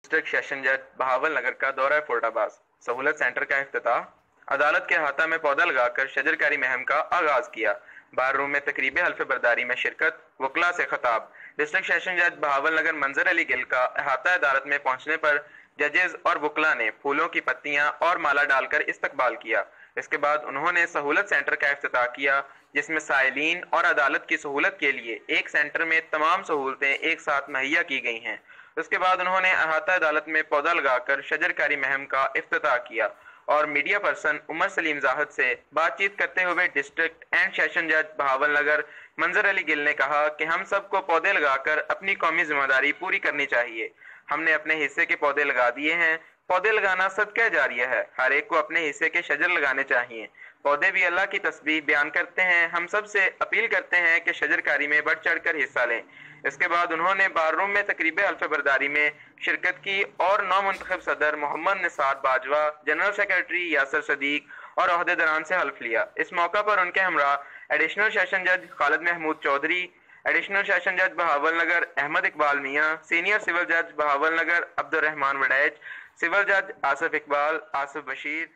District session جج بہاول نگر کا دورہ فورٹ عباس، سہولت سینٹر کا افتتاح، عدالت کے احاطہ میں پودا لگا کر شجر کاری مہم کا آغاز کیا، بار روم میں تقریب حلف برداری میں شرکت، وکلاء سے خطاب۔ ڈسٹرکٹ سیشن جج بہاول نگر منظر علی گل کا احاطہ عدالت میں پہنچنے پر ججز اور وکلاء نے پھولوں کی پتیاں اور مالا ڈال کر استقبال کیا۔ اس کے بعد انہوں نے سہولت سینٹر کا افتتاح کیا، جس میں سائلین اور عدالت کی سہولت کے لیے ایک سینٹر میں تمام سہولتیں ایک ساتھ مہیا کی گئی ہیں۔ اس کے بعد انہوں نے احاطہ عدالت میں پودا لگا کر شجر کاری مہم کا افتتاح کیا اور میڈیا پرسن عمر سلیم زاہد سے بات چیت کرتے ہوئے ڈسٹرکٹ اینڈ سیشن جج بہاول نگر منظر علی گل نے کہا کہ ہم سب کو پودے لگا کر اپنی قومی ذمہ داری پوری کرنی چاہیے۔ ہم نے اپنے حصے کے پودے لگا دیے ہیں۔ پودے لگانا صدقہ جاریہ ہے، ہر ایک کو اپنے حصے کے شجر لگانے چاہیے۔ پودے بھی اللہ کی تسبیح بیان کرتے ہیں۔ ہم سب سے اپیل کرتے ہیں کہ شجر کاری میں بڑھ چڑھ کر حصہ لیں۔ اس کے بعد انہوں نے بار روم میں تقریب حلف برداری میں شرکت کی اور نو منتخب صدر محمد نثار باجوہ، جنرل سیکرٹری یاسر صدیق اور عہدیداران سے حلف لیا۔ اس موقع پر ان کے ہمراہ ایڈیشنل سیشن جج خالد محمود چودھری، ایڈیشنل سیشن جج بہاول نگر احمد اقبال میاں، سینئر سول جج بہاول نگر عبد الرحمان وڈیچ، سول جج آصف اقبال، آصف بشیر،